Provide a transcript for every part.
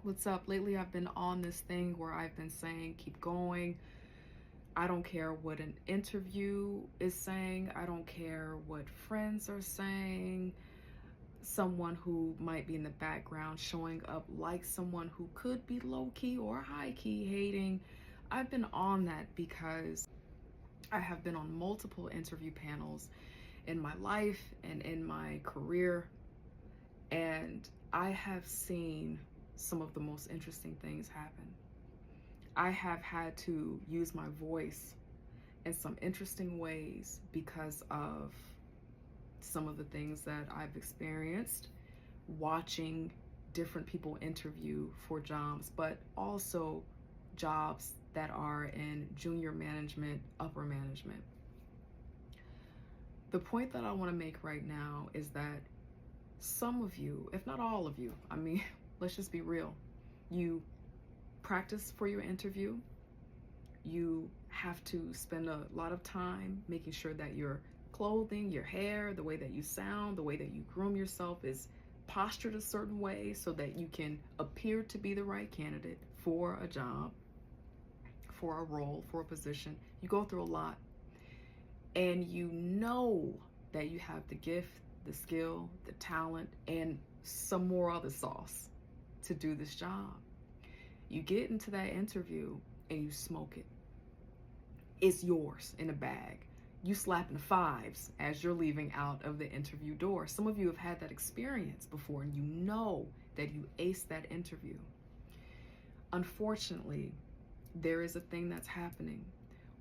What's up? Lately, I've been on this thing where I've been saying, keep going. I don't care what an interview is saying. I don't care what friends are saying. Someone who might be in the background showing up like someone who could be low key or high key hating. I've been on that because I have been on multiple interview panels in my life and in my career, and I have seen some of the most interesting things happen. I have had to use my voice in some interesting ways because of some of the things that I've experienced watching different people interview for jobs, but also jobs that are in junior management, upper management. The point that I want to make right now is that some of you, if not all of you, I mean, let's just be real, you practice for your interview. You have to spend a lot of time making sure that your clothing, your hair, the way that you sound, the way that you groom yourself is postured a certain way so that you can appear to be the right candidate for a job, for a role, for a position. You go through a lot, and you know that you have the gift, the skill, the talent, and some more other sauce to do this job. You get into that interview and you smoke it. It's yours in a bag. You slapping fives as you're leaving out of the interview door. Some of you have had that experience before, and you know that you aced that interview. Unfortunately, there is a thing that's happening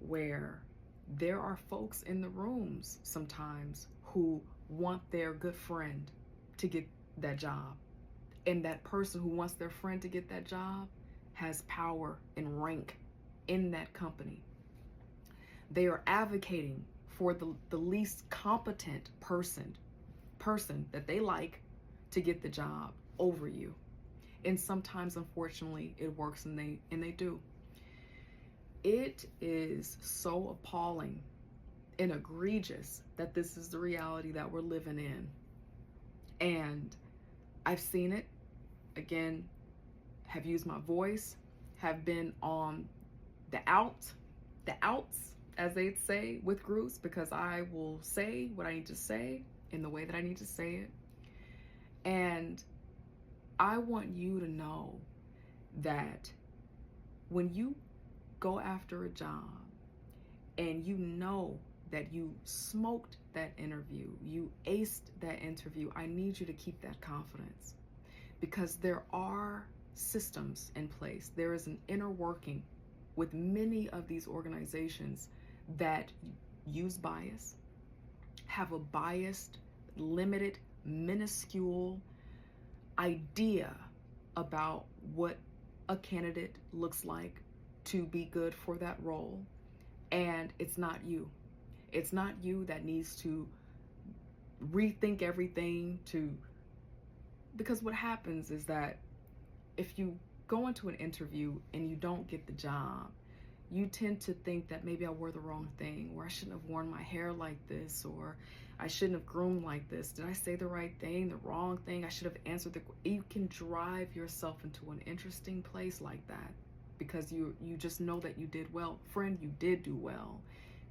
where there are folks in the rooms sometimes who want their good friend to get that job. And that person who wants their friend to get that job has power and rank in that company. They are advocating for the least competent person that they like to get the job over you. And sometimes, unfortunately, it works, and they do. It is so appalling and egregious that this is the reality that we're living in. And I've seen it. Again, have used my voice, have been on the outs, as they'd say with groups, because I will say what I need to say in the way that I need to say it. And I want you to know that when you go after a job and you know that you smoked that interview, you aced that interview, I need you to keep that confidence, because there are systems in place. There is an inner working with many of these organizations that use bias, have a biased, limited, minuscule idea about what a candidate looks like to be good for that role. And it's not you. It's not you that needs to rethink everything because what happens is that if you go into an interview and you don't get the job, you tend to think that maybe I wore the wrong thing, or I shouldn't have worn my hair like this, or I shouldn't have groomed like this. Did I say the right thing, the wrong thing? I should have answered you can drive yourself into an interesting place like that because you just know that you did well. Friend, you did do well.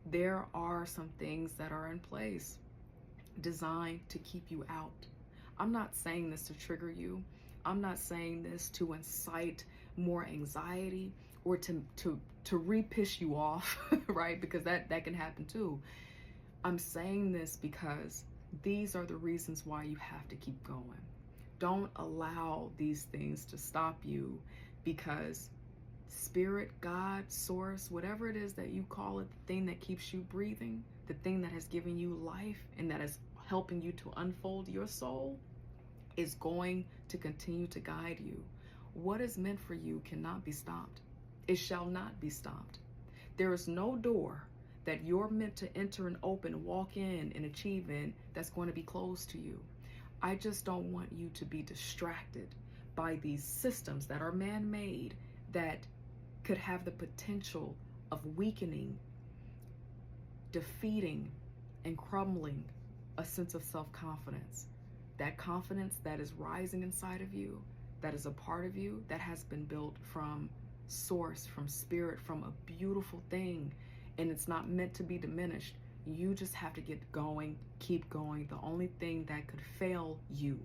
There are some things that are in place designed to keep you out. I'm not saying this to trigger you. I'm not saying this to incite more anxiety or to re-piss you off, right? Because that can happen too. I'm saying this because these are the reasons why you have to keep going. Don't allow these things to stop you, because spirit, God, source, whatever it is that you call it, the thing that keeps you breathing, the thing that has given you life and that is helping you to unfold your soul, is going to continue to guide you. What is meant for you cannot be stopped. It shall not be stopped. There is no door that you're meant to enter and open, walk in and achieve in that's going to be closed to you. I just don't want you to be distracted by these systems that are man-made that could have the potential of weakening, defeating, and crumbling a sense of self-confidence. That confidence that is rising inside of you, that is a part of you that has been built from source, from spirit, from a beautiful thing, and it's not meant to be diminished. You just have to get going, keep going. The only thing that could fail you,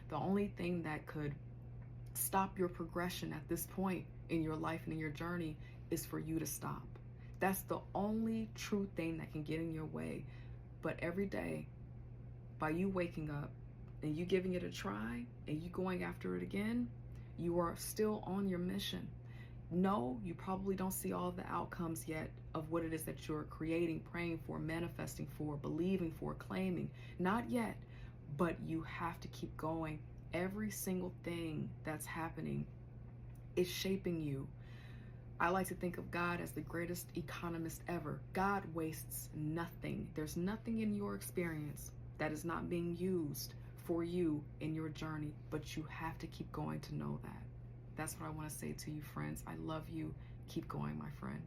the only thing that could stop your progression at this point in your life and in your journey is for you to stop. That's the only true thing that can get in your way. But every day, by you waking up and you giving it a try and you going after it again, you are still on your mission. No, you probably don't see all of the outcomes yet of what it is that you're creating, praying for, manifesting for, believing for, claiming. Not yet, but you have to keep going. Every single thing that's happening is shaping you. I like to think of God as the greatest economist ever. God wastes nothing. There's nothing in your experience that is not being used for you in your journey, but you have to keep going to know that. That's what I want to say to you, friends. I love you. Keep going, my friend.